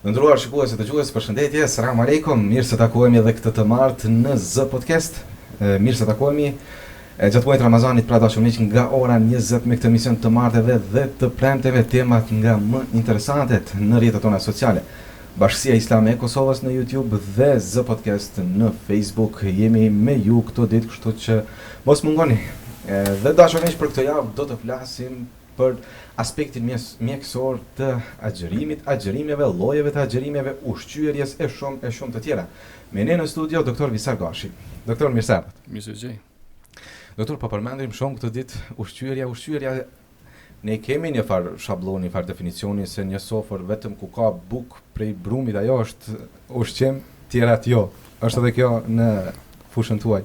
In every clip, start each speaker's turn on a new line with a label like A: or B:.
A: Ndëruar shikues e dëgjues, përshëndetje, selam aleikum, mirë se takohemi edhe këtë të martë në Z Podcast. Mirë se takohemi gjatë muajit Ramazanit, pra dashur miq, nga ora 20 me këtë emision të marteve dhe të premteve, temat nga më interesantet në rrjetet tona sociale. Bashkësia Islame e Kosovës në YouTube dhe Z Podcast në Facebook. Jemi me ju këto ditë, kështu që mos mungoni. Dhe dashur miq, për këtë javë do të flasim për aspektin mjekësor të agjerimeve, llojeve të agjerimeve, ushqyerjes e shumë të tjera. Me ne në studio doktor Visar Gashi. Doktor, mirë se erdhët.
B: Mirë se gjej.
A: Doktor, po përmendim shumë këtë ditë ushqyerja. Ne kemi një farë shabloni, një farë definicioni se një sofër vetëm ku ka bukë prej brumit, ajo është ushqim, tjerat jo. Është edhe kjo në fushën tuaj.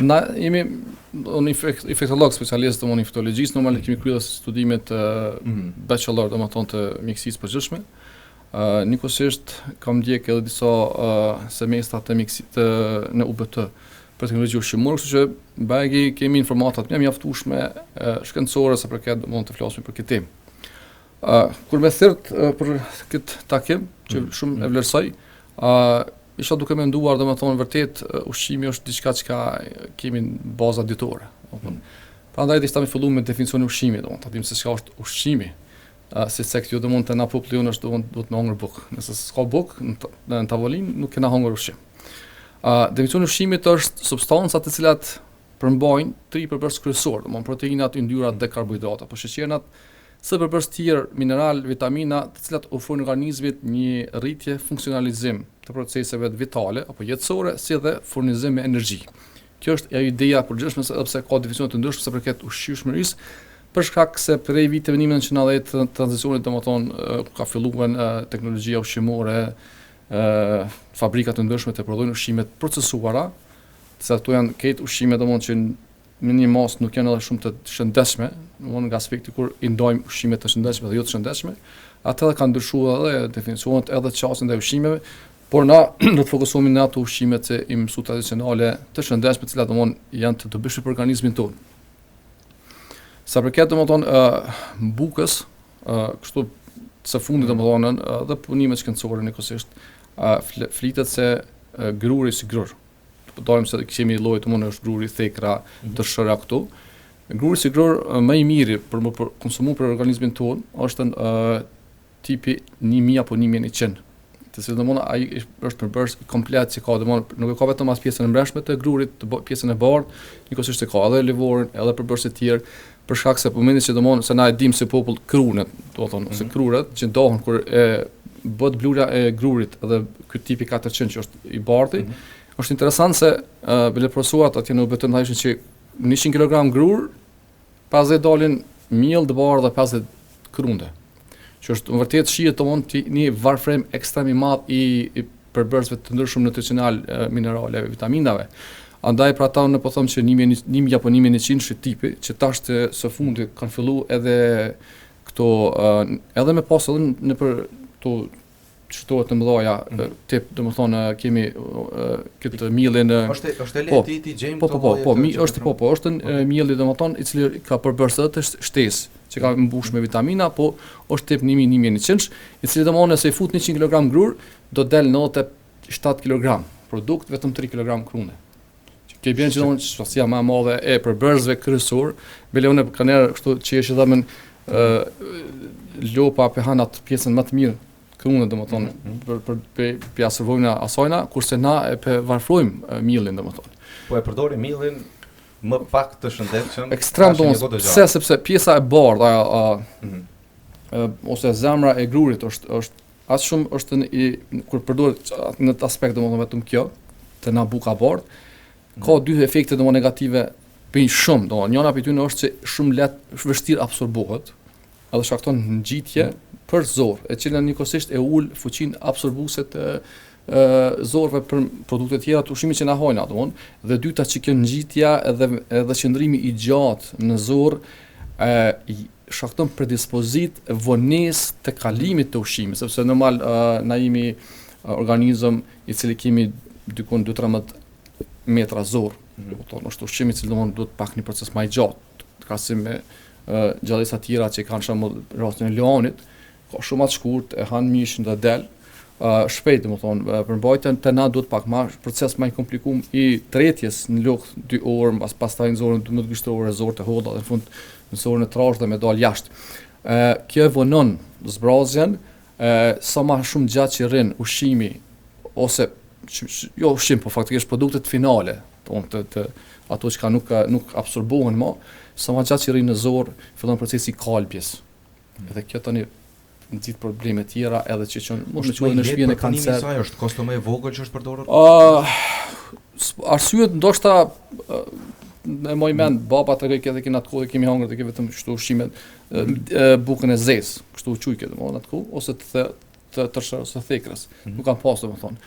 B: Na jemi infektolog specialist në infektologjisë, normalisht kemi kryer studimet bachelor, domethënë të mjekësisë përgjithshme. Nikosisht kam ndjek edhe disa semestra të në UBT për teknologji ushqimore, kështu që bagi kemi informata të mjaftueshme shkencore sa përket mund të flasim për këtë temë. Kur më thirrt për këtë takim, që shumë e vlerësoj, isha duke menduar, domethënë vërtet ushqimi është diçka që kemi në baza ditore. Prandaj dista më filluam me definicionin e ushqimit, domethënë ta dim se çka është ushqimi. Se kjo do mund të na popullon është do të hongër bukë. Nëse s'ka bukë në tavolinë, nuk kena hongër ushqim. Definicioni e ushqimit është substancat të cilat përmbajnë tri përbërës kryesor, domethënë proteinat, yndyrrat dhe karbohidratat, po sheqernat së përbërës tjerë, mineral, vitamina, të cilat ofrojnë organizmit një rritje funksionalizim të proceseve vitale apo jetësore, si dhe furnizim me energji. Kjo është ajo ideja përgjithshme sepse ka definicione të ndryshme sa përket ushqyeshmërisë, për shkak se prej viteve 1990 tranzicionit, domethënë ka filluar teknologjia ushqimore, fabrika të ndryshme të prodhojnë ushqimet procesuara, se ato janë këto ushqime domethënë që në një mos nuk janë edhe shumë të shëndetshme, domethënë nga aspekti kur i ndajmë ushqimet të shëndetshme dhe jo të shëndetshme, atë edhe kanë ndryshuar edhe definicionet edhe çastin ndaj ushqimeve, por na do të fokusohemi në ato ushqime që i mësu tradicionale të shëndetshme, të cilat domethënë janë të dobishme për organizmin tonë. Sa përket domethënë bukës, kështu së fundit domethënë edhe punimet shkencore nikosisht flitet se gruri si grur. Dojmë se kemi lloj të është gruri thekra, të shëra këtu. Gruri si grur më i miri për konsumu për organizmin tonë është tipi 1000 apo 1100. Të cilë domosdoshmë ai është përbërës komplet që ka domosdoshmë nuk e ka vetëm as pjesën e mbrëmshme të grurit, pjesën e bardhë, nikosisht e ka edhe livorin, edhe përbërës të tjerë, për shkak se po mendin se domosdoshmë se na e dim se popull krunet, domethënë ose kruret që ndahen kur bëhet blura e grurit edhe ky tipi 400 që është i bardhi. Është interesant se leprosuat atje në UBT thashin që 100 kg grur, pas dalin miell të bardhë dhe 50 krunde. Që është vërtet shihet domosdoshmë një varfrem ekstrem i madh i përbërësve të ndryshëm nutricional, minerale, vitaminave. Andaj për ata unë po them që 1000 apo 1100 është tipi që tash së fundi kanë filluar edhe këto edhe me pas edhe në për to çtohet të mëdha tip, domethënë kemi këtë mielin
A: është lehti ti gjejmë
B: është mielli domethënë i cili ka përbërës të shtesë që ka mbush me vitamina, po është tip 1100, i cili domethënë se i fut 100 kg grur do del 97 kg produkt, vetëm 3 kg krune. Që bën që domethënë shtosia më e madhe e përbërësve kryesor, beleone kanë kështu që është dhamen lopa pehanat pjesën më të mirë krune domethënë për pjasërvojna asajna, kurse na e varfrojmë mielin domethënë.
A: Po e përdorim mielin më pak të shëndetshëm.
B: Ekstrem domosdoshmë, sepse pjesa e bardhë ose zemra e grurit është as shumë është kur përdoret në të aspekt domethënë vetëm kjo, të na buka bardhë, ka dy efekte domosdoshmë negative për shumë, domethënë njëra prej tyre është se shumë lehtë vështirë absorbohet, edhe shkakton ngjitje për zor, e cila nikosisht e ul fuqinë absorbuese të zorëve për produkte të tjera të ushqimit që na hojna, domthonë, dhe dyta që kjo ngjitja edhe qëndrimi i gjatë në zor shkakton predispozit vonesë të kalimit të ushqimit, sepse normal na jemi organizëm i cili kemi dykon 12-13 metra zor, domthonë është ushqimi i cili domthonë duhet pak një proces më i gjatë, krahasim me gjallësa të tjera që kanë shembull rastin e leonit, ka shumë të shkurt, e han mishin dhe del. Shpejt, domethënë, përmbajtja te na duhet pak më proces më i komplikuar i tretjes në lugë 2 orë, pastaj në zonën 12 gështore, zorë të holla dhe në fund në zonën e trashë dhe me dal jashtë. Kjo vonon zbrazjen, sa më shumë gjatë që rrin ushqimi ose jo ushqim, po faktikisht produktet finale, të ato që nuk absorbohen më, sa më gjatë që rrin në zorë, fillon procesi i kalbjes. Edhe kjo tani nxit probleme tjera edhe që mund të quhet në shtëpinë e kancer.
A: Sa është kosto më e vogël që është përdorur?
B: Arsyet ndoshta e moj mend baba të këtë kemi atë kohë kemi hangër të vetëm kështu ushqimet bukën e zezë, kështu quajë domethënë atë kohë ose të tërshë ose thekrës. Nuk kam pas domethënë.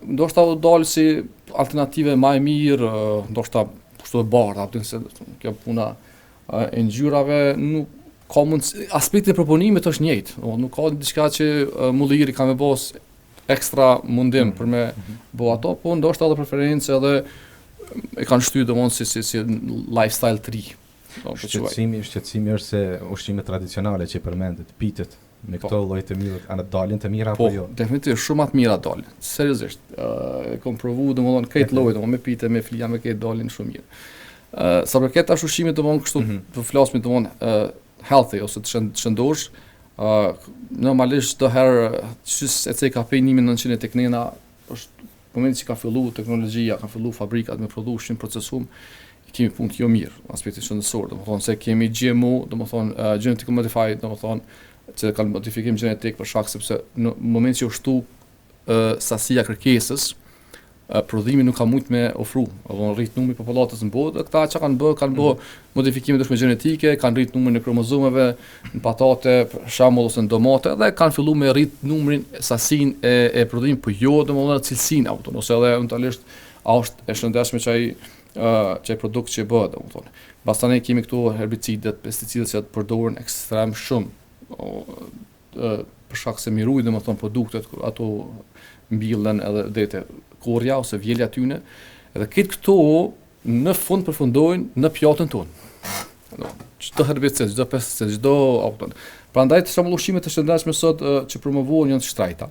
B: Ndoshta u dal si alternative më e mirë, ndoshta kështu e bardha, se kjo puna e ngjyrave nuk ka aspekti i proponimit është njëjtë, nuk ka diçka që mulliri ka me bos ekstra mundim për me bo ato, po ndoshta edhe preferencë edhe e kanë shtyr domosht si lifestyle të ri.
A: Shqetësimi është se ushqimet tradicionale që përmendet, pitet me këto lloj të mirë, a dalin të mira apo jo?
B: Po, definitivisht shumë të mira dalin. Seriozisht. E kam provuar domosht këtë lloj, me pite, me flija, me këtë dalin shumë mirë. Sa për këtë ushqimit domosht kështu, po flasim domosht healthy ose të shëndosh, normalisht çdo herë që e ka prej 1900 tek nena është momenti që ka fillu teknologjia, ka fillu fabrikat me prodhu ushqim procesum, kemi punë jo mirë, aspekti shëndetësor, domethënë se kemi GMO, domethënë genetically modified, domethënë që kanë modifikim gjenetik për shkak sepse në moment që u shtu sasia kërkesës, prodhimi nuk ka mujt me ofru, apo rrit numri i popullatës në botë, këta që kanë bë modifikime ndryshme gjenetike, kanë rrit numrin e kromozomeve në patate, për shembull ose në domate, dhe kanë filluar me rrit numrin, sasinë e prodhimit, po jo domosdoshmë cilësinë apo ose edhe eventualisht a është e shëndetshme çaj produkt që bëhet domosdoshmë. Pastaj ne kemi këtu herbicidet, pesticidet që përdoren ekstrem shumë, për shkak se mirujnë domosdoshmë produktet, ato mbillen edhe dete korja ose vjelja tyne, edhe këtë këto në fund përfundojnë në pjatën tonë. Çdo herbicid, çdo pesticid, çdo auton. Prandaj të shembull ushqimet e shëndetshme sot që promovohen janë të shtrejta.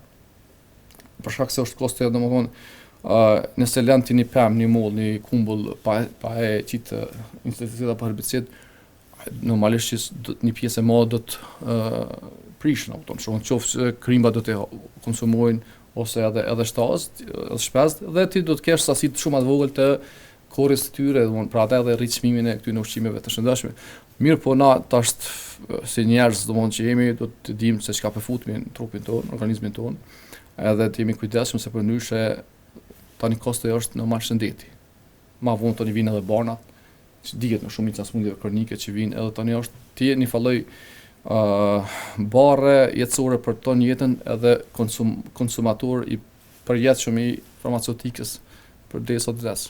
B: Për shkak se është kosto domethënë nëse lën ti një pemë, një moll, një kumbull pa e qitë insekticida apo herbicid, normalisht që një pjesë e madhe do të prishën auton. Shumë qoftë krimba do të konsumojnë ose edhe shtazë, edhe shpesë, dhe ti do të kesh sasi shumë të vogël të korrjes së tyre, domthonë pra edhe rrit çmimin e këtyre ushqimeve të shëndetshme. Mirë, po na tash si njerëz domthonë që jemi do të dimë se çka përfutemi në trupin tonë, organizmin tonë, edhe të jemi kujdesshëm se përndryshe tani kosto është normal shëndeti. Ma vonë tani vinë edhe barnat, që dihet në shumica sëmundjeve kronike që vinë, edhe tani është ti një falloj barre jetësore për ton jetën edhe konsumator i përjetshëm i farmaceutikës për desa të vdes.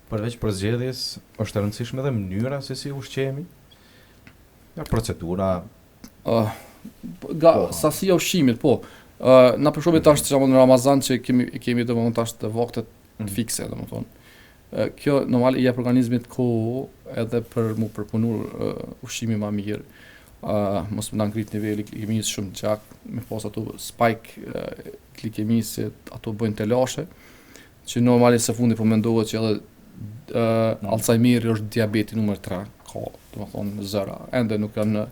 A: Përveç përzgjedhjes, është e rëndësishme edhe mënyra se si ushqehemi? Ja procedura.
B: Sasia ushqimit, po. Na për shembull tash në Ramazan që kemi domethënë tash të vaktet fikse, domethënë. Kjo normal i jep organizmit kohë edhe për mu përpunuar ushqimin më mirë. Mos më ngrit niveli glikemisë shumë gjak, me pas ato spike glikemisë, ato bëjnë të lashe, që normalisht së fundi po mendohet që edhe Alzheimeri është diabeti numër 3, ka domethënë zëra, ende nuk kanë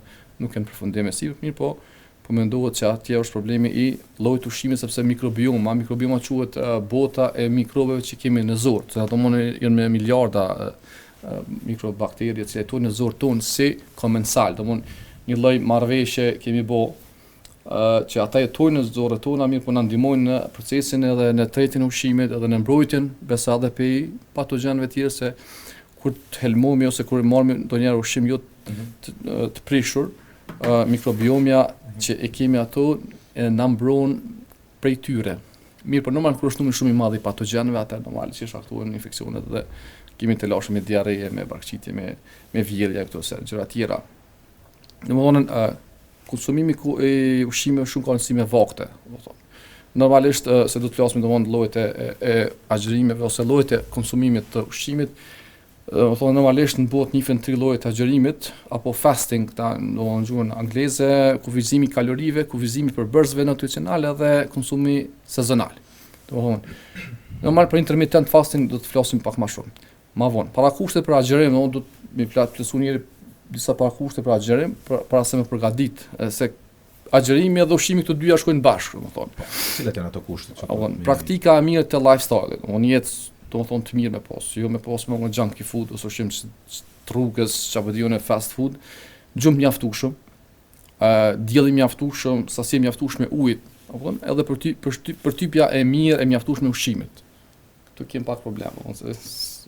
B: përfundime mirë, po mendohet që atje është problemi i llojit ushqimit sepse mikrobioma quhet bota e mikrobeve që kemi në zor, se ato janë me miliarda mikrobakterie që jetojnë në zor tonë si komensal, domethënë një lloj marrëveshje kemi bë që ata jetojnë në zorët tona, mirë po na ndihmojnë në procesin edhe në tretjen e ushqimit, edhe në mbrojtjen besa edhe pe patogjenëve të tjerë, se kur të helmomi ose kur marrim ndonjëherë ushqim jo të prishur, mikrobiomja që e kemi ato e na mbron prej tyre. Mirë, por normal kur është numri shumë i madh i patogjenëve, atë normal që shkaktojnë infeksionet dhe kemi të lashëm me diarre, me brakçitje, me vjedhje këto gjëra të tjera. Domthonë konsumimi i ushqimeve shumë ka rëndësi me vakte, domethënë. Normalisht se do të flasim domthonë llojet e agjërimeve ose llojet e konsumimit të ushqimit, më thonë normalisht në botë njihen 3 lloje të agjërimit apo fasting, në gjuhën angleze, kufizimi i kalorive, kufizimi i përbërësve nutricionale dhe konsumi sezonal. Domethënë normal për intermittent fasting do të flasim pak më shumë. Ma vonë, para kushtet për agjërim, do të mi plotësu njëri disa para kushte për agjërim, para se me përgatit, se agjërimi edhe ushqimi këto dyja shkojnë bashkë, domethënë.
A: Cilat janë ato kushtet?
B: Praktika e mirë të lifestyle-it, jetë domethënë të mirë me pas, jo me pas me junky food ose ushqim të rrugës, çfarë diun fast food, gjumë mjaftueshëm, dielli mjaftueshëm, sasi mjaftueshme ujit, domethënë edhe për typja e mirë e mjaftueshme e ushqimit. Këtu kem pak probleme, ose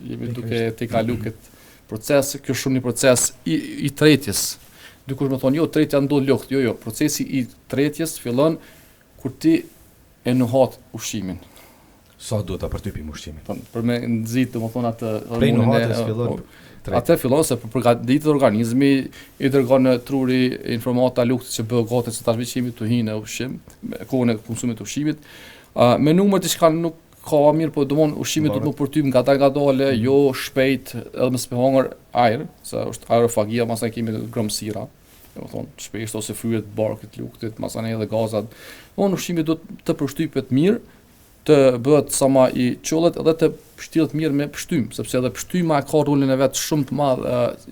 B: jemi duke te kalu këtë proces, kjo shumë një proces i tretjes. Dikush më thonë, jo, tretja ndodh lehtë, jo, procesi i tretjes fillon kur ti e nuhat ushqimin.
A: Sa duhet ta përtypim ushqimin?
B: Për me nxit domethënë atë
A: prej nuhatës fillon.
B: Atë fillon se për përgatitur organizmi i dërgon në truri informata luktit që bëhet gati që tash ushqimi të hinë në ushqim, me kohën e konsumit të ushqimit. Me numër diçka nuk ka mirë, po domon ushqimi duhet të përtyp ngadalë, jo shpejt, edhe me hunger ajër, se është aerofagia, masaj kemi gromësira. Domethënë shpejt ose fryet barkut luktit, masane edhe gazat. Ushqimi duhet të përshtypet mirë, të bëhet sa më i çollet edhe të pështillet mirë me pështym, sepse edhe pështyma ka rolin e vet shumë të madh,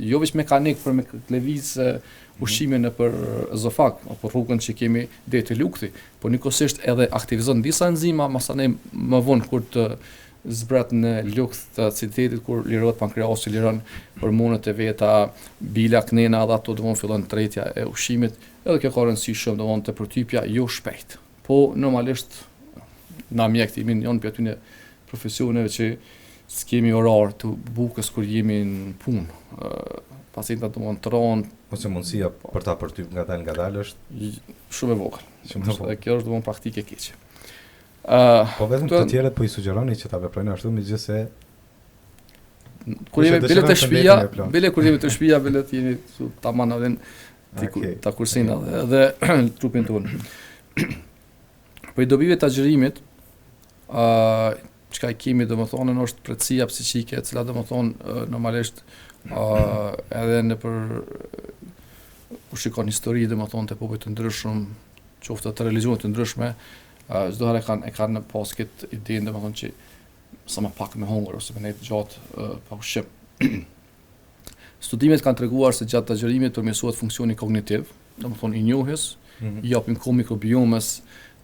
B: jo vetëm mekanik për me lëviz ushqimin nëpër ezofag apo rrugën që kemi deri te lukti, por nikosisht edhe aktivizon disa enzima, masane më vonë kur të zbret në lukt të aciditetit, kur lirohet pankreasi, liron hormonet e veta, bila, knena, dhe ato domon fillon tretja e ushqimit, edhe kjo ka rëndësi shumë domon të përtypja jo shpejt. Po normalisht na mjekët jemi janë për aty në profesioneve që s'kemi orar të bukës kur jemi në punë. Pacientat domon tron
A: ose mundësia për ta përtyp ngadalë është
B: shumë e vogël. Dhe kjo është domon praktike e keqe.
A: Po vetëm të tjerët po i sugjeroni që ta veprojnë ashtu, megjithëse
B: kur jemi bile të shtëpia, bile të jemi tamam edhe ta kursina edhe trupin tonë. Po i dobive të agjërimit, çka i kemi domethënë është pretësia psiqike, e cila domethënë normalisht edhe në për u shikon histori domethënë të popujve të ndryshëm, qoftë të religione të ndryshme, çdo herë kanë pas këtë idenë domethënë që sa më pak me hunger ose me nejtë gjatë pa ushqim. Studimet kanë treguar se gjatë agjërimit përmirësohet funksioni kognitiv, domethënë i njohjes, i japin kohë mikrobiomës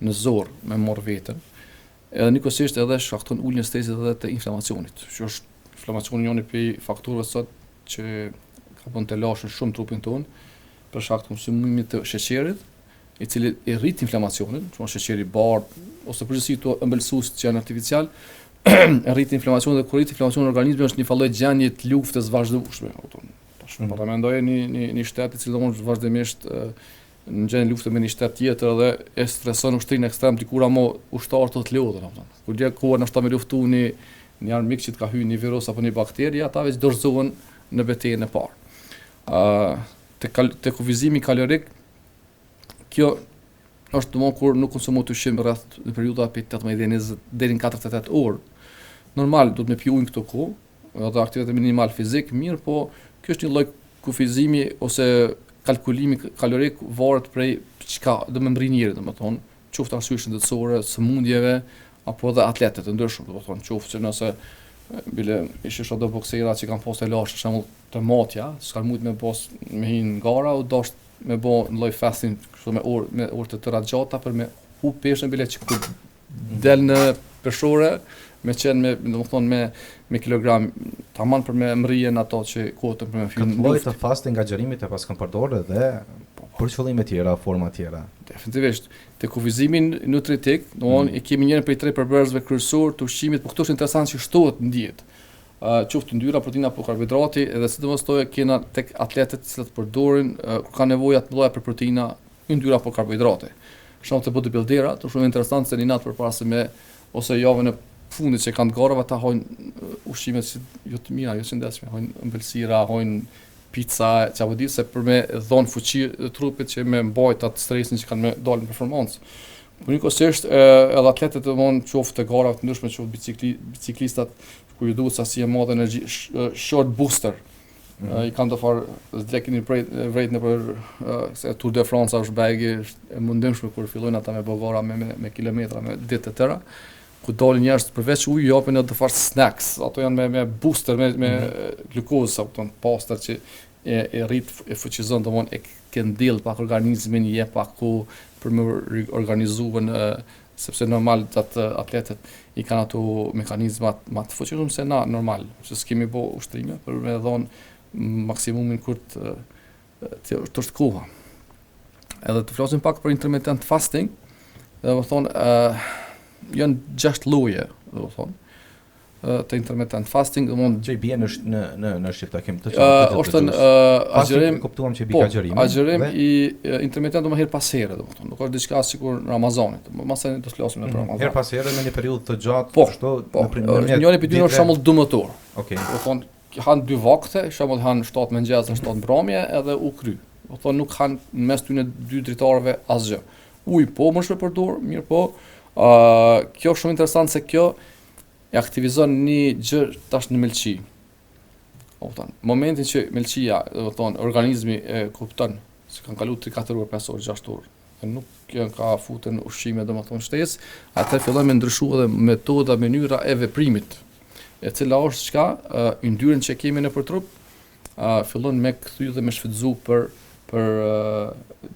B: në zor me marr veten. Edhe nikosisht edhe shkakton uljen e stresit edhe të inflamacionit. Që është inflamacioni njëri prej faktorëve sot që ka bën të lashë shumë trupin tonë për shkak të konsumimit të sheqerit, i cili e rrit inflamacionin, që është sheqeri i bardhë ose përgjithësi to ëmbëlsues që janë artificial, e rrit inflamacionin dhe kur rrit inflamacionin në organizëm është një falloj gjendje të luftës vazhdueshme. Tash po ta mendoj një shtet i cili domosht vazhdimisht në gjendje lufte me një shtet tjetër dhe e streson ushtrin ekstrem dikur ama ushtar të lodhen, domethënë. Kur dia ku na shta me luftu një armik që të ka hyrë një virus apo një bakteri, ata veç dorëzohen në betejën e parë. Te kufizimi kalorik, kjo është domosht kur nuk konsumohet ushqim rreth në periudha prej 18-20 deri në 48 orë. Normal do të më pi ujë këto kohë, edhe aktivitet minimal fizik, mirë, po kjo është një lloj kufizimi ose kalkulimi kalorik varet prej çka do më mbri njëri, domethënë, qoftë arsye shëndetësore, sëmundjeve apo edhe atletet të ndryshëm, domethënë, qoftë që nëse bile ishin ato boksera që kanë pasur lashë, për shembull, të matja, s'kan mujt me pas me hin gara u dash me bë një lloj fasting kështu me orë të tëra gjata për me hu peshën bile që ku del në peshore me qenë me domethënë me kilogram tamam për me mrijen ato që kotën për me fin.
A: Lloj të fasting agjërimit e pas kanë përdorur edhe për qëllime tjera, forma tjera.
B: Definitivisht. Te kufizimin nutritik, domthonë i kemi njërin prej 3 përbërësve kryesor të ushqimit, por këto është interesant që shtohet në dietë. Qoftë yndyra, proteina apo karbohidrati, edhe sidomos toja kena tek atletët që përdorin kur kanë nevojë të mëdha për proteina, yndyra apo karbohidrate. Për shembull te bodybuilderat, është shumë interesant se një natë përpara se me ose javën e fundit që kanë garava ta hojnë ushqime që jo të mira, jo të ndeshme, hojnë ëmbëlsira, hojnë pizza, çfarë di se për me dhon fuqi trupit që me mbajt atë stresin që kanë me dalë në performancë. Po njëkohësisht edhe atletët domthonë qoftë gara të ndryshme, qoftë biciklistat ku ju duhet sasi e madhe energji, short booster. I kanë të farë zlekin i vrejt në për se Tour de France është bajgi e mundimshme kur fillojnë ata me bogara me kilometra, me ditë të tëra, ku dalin njerëz përveç ujë japin edhe të farë snacks, ato janë me booster, me glukozë, kupton, pastër që e rrit e fuqizon domthonë e këndell pak organizmin, i jep pak kohë për me organizuar sepse normal atë atletët i kanë ato mekanizmat më të fuqishëm se na normal, se s'kemi bë ushtrime për me dhon maksimumin kur të shkoha. Edhe të flasim pak për intermittent fasting, dhe më thonë janë 6 lloje, do të thonë të intermittent fasting, do mund
A: që i bie në shqip takim të
B: është agjerim,
A: kuptuam që i bie agjerim.
B: Agjerim i intermittent do më herë pas here, domethënë, nuk është diçka sikur Ramazanit. Masani do të flasim për Ramazan.
A: Herë pas here në një periudhë të gjatë,
B: kështu, njëri prej tyre është shembull 2 motor.
A: Okej.
B: Do thonë han 2 vakte, shembull han 7 mëngjes, 7 mbrëmje edhe u kry. Do thonë nuk han në mes tyre 2 dritarëve asgjë. Ujë po më shpe përdor, mirë po. Kjo është shumë interesant se kjo e aktivizon një gjë tash në melçi. Momentin që melçia, do thonë, organizmi e kupton se kanë kaluar 3-4 orë, 5 orë, 6 orë, e nuk janë ka futen ushqime domethënë shtesë, atë fillon me ndryshuar edhe metoda, mënyra e veprimit, e cila është çka yndyrën që kemi në trup, fillon me kthy dhe me shfrytzu për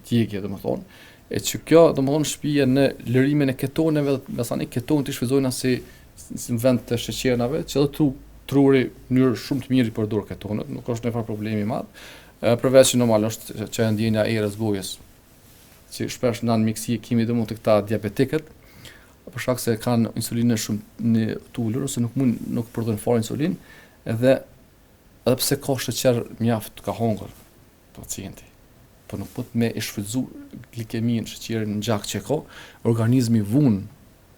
B: djegje, domethënë. E që kjo domethënë shpije në lërimin e ketoneve, mesani ketonet i shfrytëzojnë si në vend të sheqernave, që edhe truri në mënyrë shumë të mirë i përdor ketonet, nuk është ndonjë problemi i madh. Përveç që normal është që ndjenja e erës gojës, që shpesh në miksi kemi domosdoshmë të këta diabetikët, për shkak se kanë insulinën shumë të ulur ose nuk përdorën fare insulin, edhe pse ka sheqer mjaft ka hungur pacienti, po nuk po të me e shfrytzu glikemin, sheqerin në gjak që ka, organizmi vun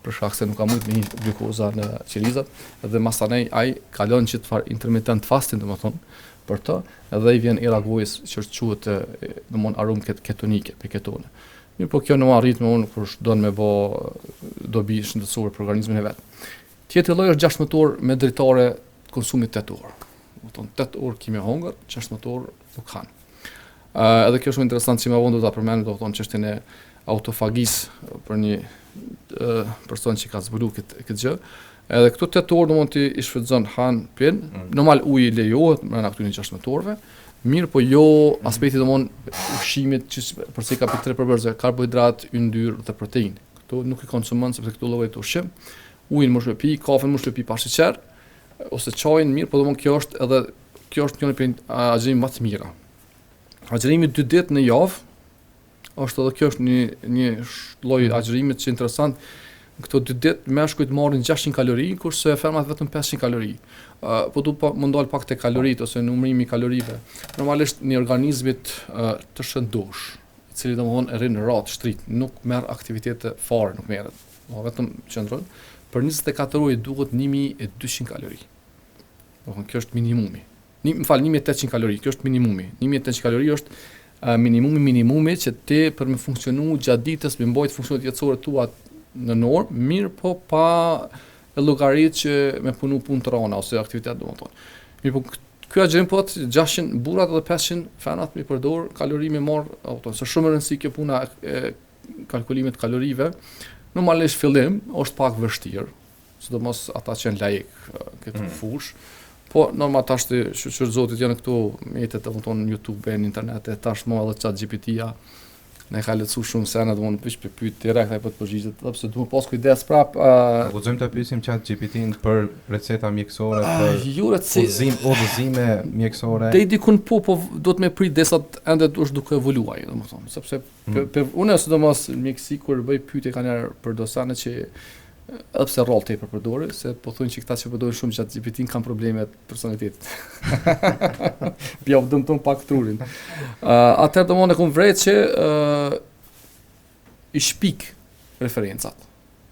B: për shkak se nuk ka mujt me një glukoza në qelizat, dhe masanej ai kalon që të farë intermittent fasting, domethënë, për të, edhe i vjen era gojës që quhet domthon aromë ketonike, pe ketone. Mirë, po kjo nuk arrit më unë kur don me bë dobi shëndetësore për organizmin e vet. Tjetër lloj është 6 motor me dritare konsumit 8 orë. Domthon 8 orë kimi hungur, 6 motor nuk kanë. Edhe kjo është shumë interesant që më vonë do ta përmend, domthon çështjen e autofagisë për një person që ka zbuluar këtë gjë. Edhe këto 8 orë domthon ti i shfrytëzon han pin, normal uji lejohet brenda këtyre 6 motorëve, mirë po jo aspekti domthon ushqimit që përse kapitri përbërës karbohidrat, yndyrë dhe protein. Këto nuk i konsumon sepse këto lloje të ushqim. Ujin mos e pi, kafen mos e pi pa sheqer, ose çajin mirë, po domthon kjo është një prej agjerimit më të mira. Agjerimi 2 ditë në javë është edhe kjo është një lloj agjerimit që interesant. Këto 2 ditë meshkujt marrin 600 kalori, kurse fermat vetëm 500 kalori. Po du më ndal pak te kaloritë ose numërimi i kalorive. Normalisht një organizmit të shëndosh, i cili domthon rrin rat, shtrit, nuk merr aktivitete fare, nuk merret. Vetëm qëndron. Për 24 orë duhet 1200 kalori. Domthon kjo është minimumi. 1800 kalori, kjo është minimumi. 1800 kalori është minimumi që ti për me funksionu gjatë ditës, me mbajt funksionet jetësore tua në normë, mirë po pa llogarit që me punu punë të rana ose aktivitet domethënë. Mirë po ky agjerim po 600 burrat edhe 500 fenat me përdor kalori me marr auto. Është shumë e rëndësishme kjo puna e kalkulimit të kalorive. Normalisht fillim është pak vështirë, sidomos ata që janë laik këtë fushë. Po normal tash të shqyrë zotit janë këtu mjetet domethënë në YouTube e në internet, e tash më edhe ChatGPT-ja ne ka lecu shumë sene domethënë pish për pyet direkt ai po të përgjigjet, sepse duhet pas kujdes prap.
A: Guxojmë ta pyesim ChatGPT-n për receta mjekësore,
B: për
A: udhëzime mjekësore.
B: Deri dikun po do të më prit desa ende është duke evoluar, domethënë, sepse unë sidomos në mjeksi kur bëj pyetje kanë për dosane që edhe pse rroll tepër përdori, se po thonë që këta që përdorin shumë ChatGPT-n kanë probleme personalitetit. Ja u dëmton pak trurin. Atëherë domosdoshmë e kam vret që i shpik referencat.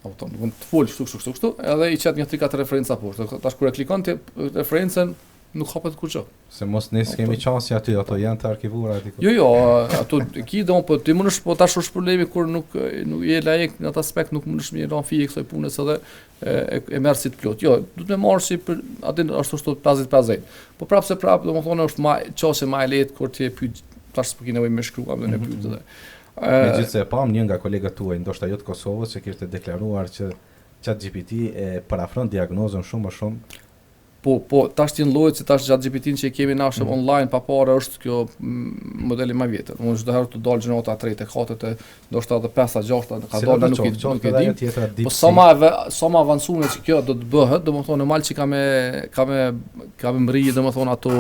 B: Apo mund të fol kështu, edhe i çet një 3-4 referenca poshtë. Tash kur e klikon ti referencën, nuk hapet kur gjë.
A: Se mos ne s'kemi qasja aty, ato janë të arkivuara aty.
B: Jo, ato ki do po ti mundesh po tash është problemi kur nuk je lajek në atë aspekt, nuk mundesh më rënë fije kësaj punës edhe e merr si të plot. Jo, duhet të marrësh si për atë ashtu 50-50. Po prapse domethënë është më çose më e lehtë kur ti e pyet tash s'po ke nevojë më shkruaj dhe ne pyet edhe.
A: Megjithëse e pam një nga kolegat tuaj, ndoshta jo të Kosovës, që kishte deklaruar që ChatGPT e parafron diagnozën shumë më shumë.
B: Po, tash ti në llojet si tash ChatGPT-n që e kemi na shumë online pa parë është kjo modeli më vjetër. Unë çdo herë të dalë gjënata 3 e 4 ndoshta edhe 5-6 ka dalë nuk e di. Po sa më avancuar që kjo do të bëhet, domethënë normal që ka me mbrije domethënë ato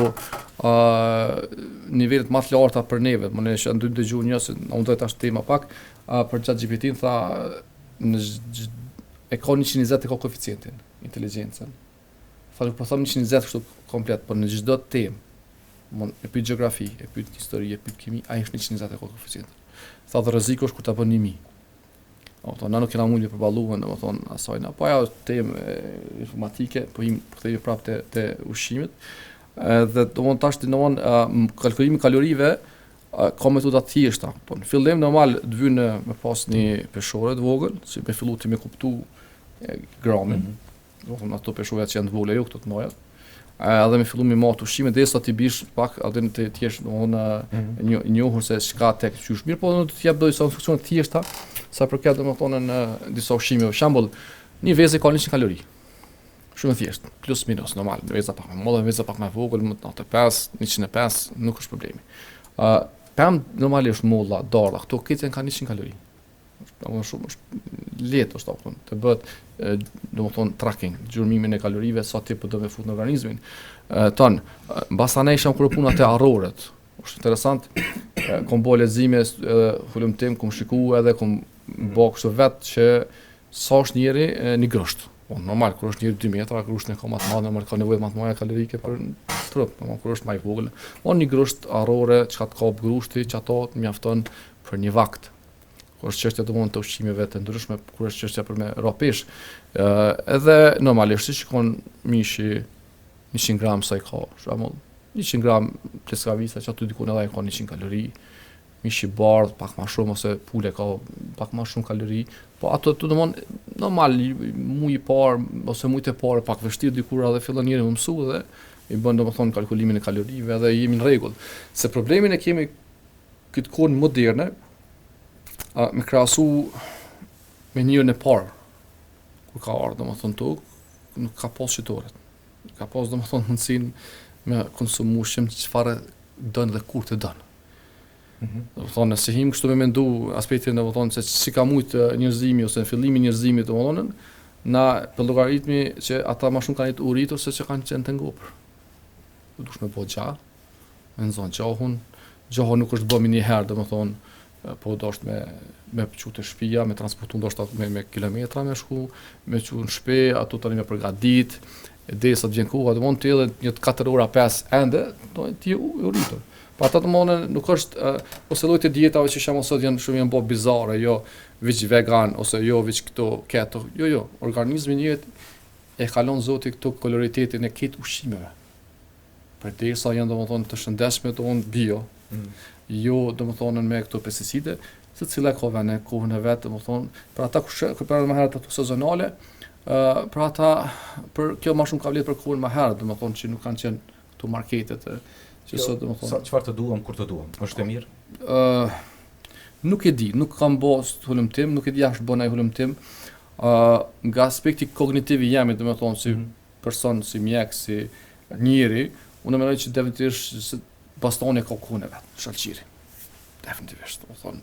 B: nivelet më të larta për neve. Më ne janë dy dëgjuar një se unë do tash tema pak për ChatGPT-n tha e ka 120 e ka koeficientin inteligjencën. Falë po them 120 kështu komplet, por në çdo temë, e pyet gjeografi, e pyet histori, e pyet kimi, ai është 120 e koeficient. Tha dhe rreziku është kur ta bën 1000. Na nuk kena mundje për balluën, domethënë asaj na. Po ajo temë informatike, po themi prapë te ushqimet. Dhe domon tash kalkulimi kalorive ka metoda të thjeshta. Po në fillim normal të vjen me pas një peshore të vogël, si me fillu ti me kuptu gramin. Domethënë ato peshore që janë të vogla jo këto të mëdha. Edhe me fillu me mat ushqime derisa ti bish pak atë të thjesht domethënë njohur se çka tek qysh mirë, po do të jap do disa instruksione të thjeshta sa përket domethënë në disa ushqime. Për shembull, një vezë ka 100 kalori. Shumë thjesht, plus minus normal, veza pak më madhe, veza pak më vogël, më 95, 105 nuk është problemi. Pam normalisht molla, dardha, këto këto kanë 100 kalori. Shumë është lehtë është të bëhet domethënë tracking, gjurmimin e kalorive sa ti po do me fut në organizmin ton. Mbas anë isham kur puna te arroret. Është interesant. Kom bo lexime hulum tim, kom shikuar edhe kom bë kështu vetë që sa është njëri një grosht. Normal kur është njëri 2 metra, groshtën e ka më të madhe, normal ka nevojë më të mëdha kalorike për trup, normal kur është më i vogël. Një grosht arrore çka të kap grushti, që ato mjafton për një vakt. Kur është çështja domosdoshmë të ushqimeve të ndryshme, kur është çështja për me rapesh, edhe normalisht si shikon mishi 100 gram sa i ka, për shembull 100 gram pleskavica që aty diku edhe ka 100 kalori, mishi bardh pak më shumë ose pule ka pak më shumë kalori, po ato domosdoshmë normal muj i parë ose mujt e parë pak vështirë dikur edhe fillon njëri më mësu dhe i bën domosdoshmë kalkulimin e kalorive dhe jemi në rregull. Se problemin e kemi këtë kohë moderne me krahasu me njërën e parë, kur ka ardhur domethënë tokë, nuk ka pas shitoret. Ka pas domethënë mundësinë me konsumu ushqim çfarë don dhe kur të don. Domethënë nëse him kështu me mendu aspektin domethënë se si ka mujt njerëzimi ose në fillimin e njerëzimit domethënë na për llogaritmi që ata më shumë kanë uritur se që kanë qenë të ngopur. Duhet me po gjatë, me nxon gjohun nuk është bëmi një herë domethënë po do është me çutë shtëpia, me transportu ndoshta me kilometra me shku, me çu në shtëpi, ato tani me përgatit, derisa të vjen koha, domon ti edhe një 4 ora 5 ende, do ti u rritur. Po ata domon nuk është ose llojet e dietave që shamo sot janë shumë bë bizare, jo veç vegan ose jo veç këto keto. Jo, organizmi njëhet e kalon Zoti këto koloritetin e këtij ushqimeve. Përderisa janë domethënë të shëndetshme, domon bio. Jo domethënë me këto pesticide, secila ka vënë kohën e vet, domethënë për ata kur për më herët ato sezonale, për ata për kjo më shumë ka vlerë për kohën më herët, domethënë që nuk kanë qenë këto marketet që sot domethënë
A: çfarë të duam kur të duam. Është e mirë?
B: Nuk e di, nuk kam bos hulumtim, nuk e di as bën ai hulumtim. Nga aspekti kognitiv i jam, domethënë si person, si mjek, si njeri, unë mendoj që definitivisht bastoni ka kohën e vet, shkëlqiri. Definitivisht, domethënë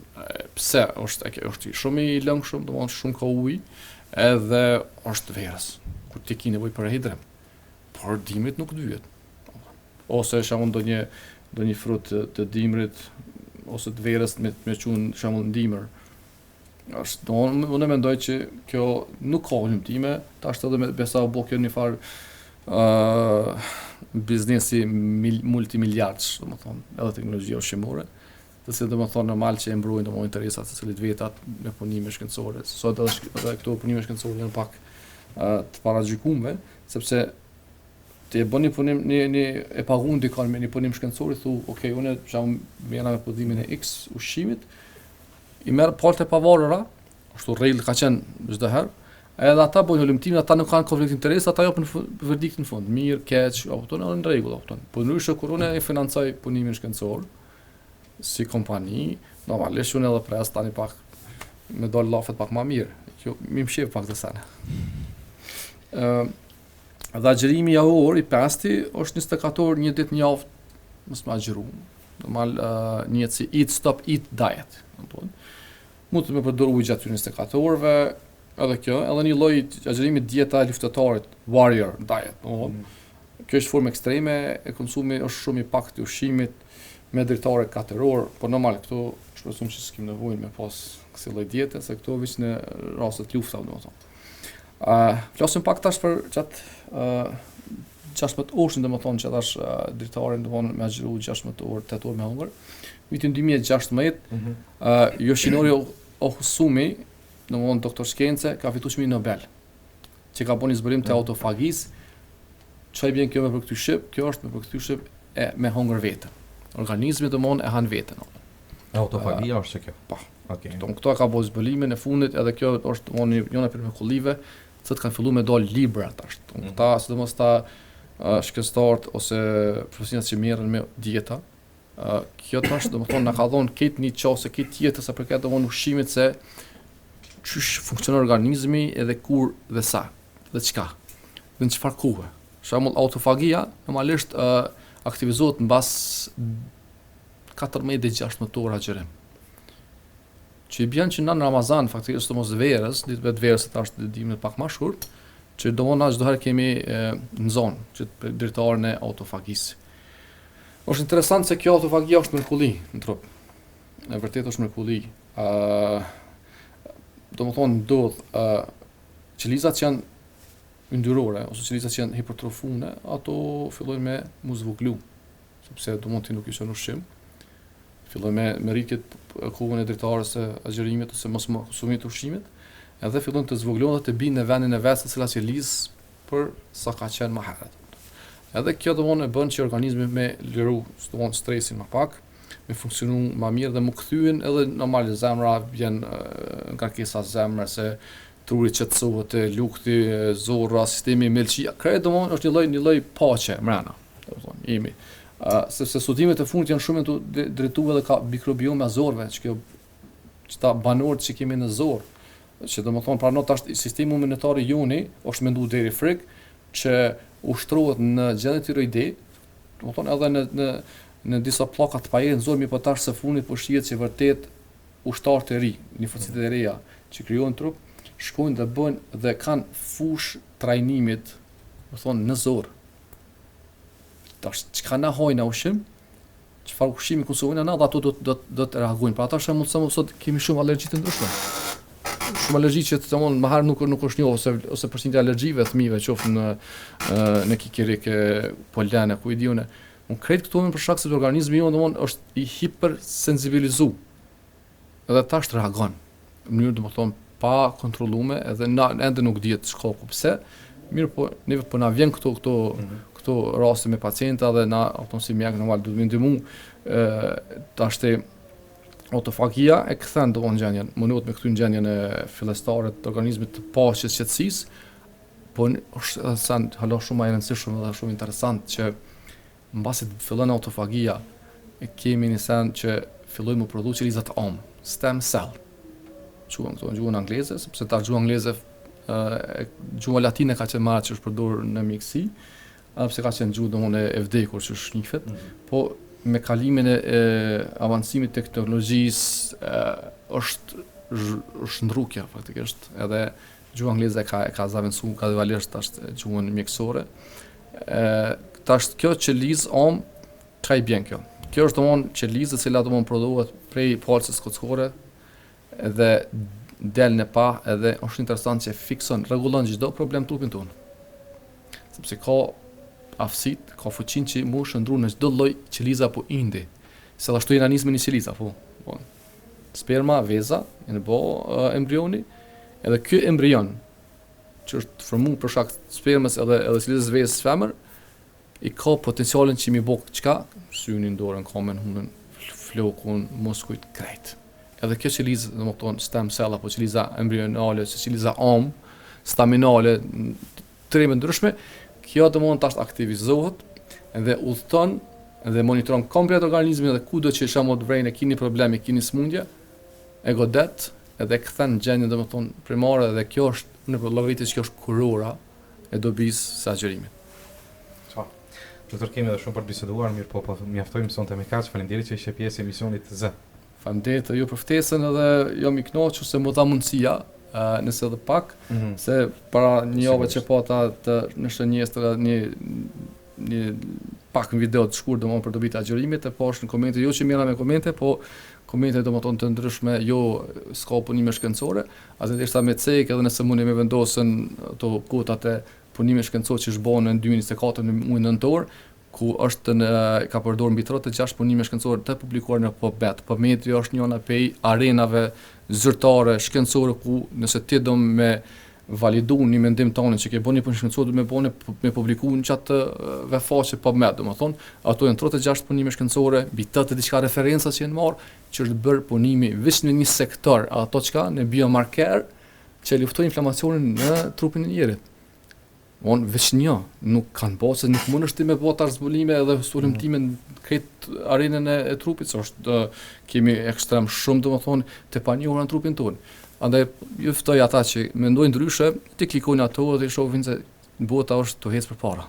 B: pse është shumë i lëngshëm, domethënë shumë ka ujë, edhe është verës. Kur ti ke nevojë për hidrim, por dimrit nuk dyhet. Ose shembull ndonjë frut të dimrit ose të verës me çun shembull ndimër. Është unë mendoj që kjo nuk ka hulumtime, tash edhe me besa u bë kjo një farë biznesi multimiliardsh, domethënë edhe teknologjia ushqimore, të cilët domethënë normal që e mbrojnë domosdoshmë interesat të cilit vetat me punime shkencore. Sot edhe këto punime shkencore janë pak të paragjykuara, sepse ti e bën një punim e pagun dikon me një punim shkencor, thu, okay, unë jam merrem me prodhimin e X ushqimit, i merr palët e pavarura, ashtu rregull ka qenë çdo herë. Edhe ata bojnë hulumtimin, ata nuk kanë konflikt interesi, ata japin verdiktin në fund, mirë, keq, apo në rregull, apo. Po ndryshe kur unë e financoj punimin shkencor si kompani, normalisht unë edhe pres tani pak me dal llafet pak më mirë. Kjo më mshef pak të sana. Dhe agjerimi javor i pesti është 24 orë, një ditë në javë, mos më agjeru. Normal një si eat stop eat diet, mund të më përdor ujë gjatë 24 orëve. Edhe kjo, edhe një lloj agjerimi dieta e luftëtarit, warrior diet. Kjo është formë ekstreme e konsumit, është shumë i pak të ushqimit me dritare 4 orë, por normal këtu shpresoj që s'kem nevojë me pas kësaj lloj diete, se këtu veç në raste të lufta, domethënë. Flasim pak tash për çat 16 orë, domethënë që tash dritare domethënë me agjeru 16 orë, 8 orë me hungër. Vitin 2016, Yoshinori Ohsumi, domthonë doktor shkence, ka fituar çmimin Nobel, që ka bënë zbulim të autofagisë. Çfarë bën kjo me për këtë ship? Kjo është me për këtë ship e me hungër vetën. Organizmi domthonë e han vetën.
A: Autofagia është kjo.
B: Po.
A: Okej.
B: Don këto ka bëu zbulimin e fundit, edhe kjo është domthonë njëra prej mrekullive, që kanë filluar me dal libra tash. Këta sidomos ta shkencëtarët ose profesionistët që merren me dieta. Kjo tash domthonë na ka dhënë këtë një çose këtë jetës sa përket domthonë ushqimit se çish funksionon organizmi edhe kur dhe sa dhe çka dhe në çfarë kohe. Për shembull autofagia normalisht aktivizohet mbas 14 deri 16 orë agjerim. Që i bën që në Ramazan faktikisht mos verës, ditëve të verës tash të dimit pak më shkurt, që domona çdo herë kemi në zonë që dritarin e autofagisë. Është interesant se kjo autofagia është mrekulli në trup. E vërtet është mrekulli. Domethënë ndodh qelizat që janë yndyrore ose qelizat që janë hipertrofune, ato fillojnë me mu zvoglu, sepse domethënë ti nuk i shon ushqim. Fillojnë me rritjet kohën e dritares së agjerimit ose mos konsumimit të ushqimit, edhe fillojnë të zvoglohen dhe të binë në vendin e vet të cilat qelizë për sa ka qenë më herët. Edhe kjo domethënë e bën që organizmi me liru domethënë stresin më pak, me funksionu më mirë dhe më kthyen edhe normal zemra vjen ngarkesa zemre se truri qetësohet, lukti, zorra, sistemi melçia. Krejt domethënë është një lloj paqe mbrana, domethënë jemi. Sepse studimet e fundit janë shumë të drejtuar edhe ka mikrobiome zorëve, që ta banorët që kemi në zorë, që domethënë pranon tash sistemi imunitar i joni është menduar deri frik që ushtrohet në gjendje tiroide, domethënë edhe në disa pllaka të pajisë në zorë, mi po tash së fundit po shihet që vërtet ushtarë të ri, limfocitet e reja që krijojnë trup, shkojnë dhe bëjnë dhe kanë fushë trajnimit, domethënë në zorë. Tash çka na hojnë ushqim, çfarë ushqimi konsumojnë na, ato do të reagojnë. Pra ata shembull sot kemi shumë alergji të ndryshme. Shumë alergji që domthon më herë nuk është njohur ose përqindja alergjive fëmijëve qoftë në kikirik, polen, ku i diunë. Unë krejt këtu për shkak se organizmi jonë domthon është i hipersensibilizuar. Edhe tash reagon në mënyrë domthon pa kontrolluar, edhe ende nuk dihet shkaku pse. Mirë po neve po na vjen këto raste me pacienta dhe na si mjek normal duhet të ndihmu tash te autofagia e kthen domthon gjendjen, mundohet me kthen gjendjen e fillestare të organizmit të paqes, qetësisë, po është sa hala shumë e rëndësishme dhe shumë interesant që mbasi të fillon autofagia e kemi një sen që fillojmë të prodhu qelizat om, stem cell. Quhen këto në gjuhën angleze, sepse ta gjuhën angleze gjuhën latine ka qenë marrë që është përdorur në mjekësi, edhe pse ka qenë gjuhë domthonë e vdekur që shnyfet, po me kalimin e avancimit të teknologjisë është ndrukja faktikisht, edhe gjuhë angleze ka zaventuar ka devaluar tash gjuhën mjekësore. Tash kjo qelizë om çka i bën kjo? Kjo është domthonë qelizë e cila domthonë prodhohet prej palcës kockore dhe del në pa, edhe është interesant që fikson, rregullon çdo problem trupin tonë. Sepse ka aftësit, ka fuqinë që mund shndru në çdo lloj qeliza apo indi. Se ashtu janë nismë në qeliza, po. Sperma, veza, në bo embrioni, edhe ky embrion që është formuar për shkak të spermës edhe qelizës vezës femër, i ka potencialin që mi bok qka, synin, dorën, komen, hundën, flokun, muskujt, krejt. Edhe kjo qëlizë, dhe më tonë, stem cell, apo qëliza embrionale, qëliza staminale, të rejme ndryshme, kjo dhe mund të ashtë aktivizohet, edhe udhëton, edhe monitoron komplet organizmin, edhe kudo që isha mod vrejnë, kini problemi, kini smundje, e godet, edhe këthen gjendje dhe më tonë primare, dhe kjo është, në llogaritë që kjo është kurora e dobisë së agjerimit.
A: Doktor, kemi edhe shumë për të biseduar, mirë po mjaftojmë sonte me kaq. Faleminderit që ishe pjesë e emisionit Z.
B: Faleminderit ju për ftesën, edhe jam i kënaqur se më dha mundësia, nëse edhe pak, se para një javë që pata të në shënjesë një pak në video të shkurtër domosdoshmë për dobitë agjerimit, e poshtë në komente, jo që mira me komente, po komente domosdoshmë të ndryshme, jo s'ka punime shkencore, atë ishta me cek edhe nëse mundi me vendosën ato kotat e punime shkencore që është bën në 2024 në muajin nëntor, ku është ka përdorur mbi 36 punime shkencore të publikuar në PubMed. PubMed është njëna prej arenave zyrtare shkencore ku nëse ti do me validu një mendim tonë që ke bën një punë shkencore, me publiku në qatë faqe PubMed, domethënë, ato janë 36 punime shkencore, mbi të diçka referenca që janë marrë, që është bërë punimi vetëm në një sektor, ato çka në biomarker që luftojnë inflamacionin në trupin e njerit. Veç një, nuk kanë bërë se nuk mund është ti me bërë të arzbulime edhe sulmtime në këtë arenën e trupit, se është kemi ekstrem shumë domethënë të panjohura në trupin tonë. Andaj ju ftoj ata që mendojnë ndryshe, ti klikojnë ato dhe i shohin se bota është të ecë përpara.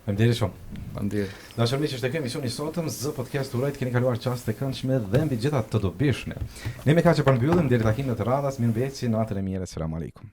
A: Faleminderit shumë.
B: Faleminderit.
A: Dashur miq, është kjo emisioni i sotëm Z Podcast, uroj të keni kaluar çaste të këndshme dhe mbi gjitha të dobishme. Ne me kaq e përmbyllim deri takimin e të radhës, mirëmbëjtje, natën e mirë, selam aleikum.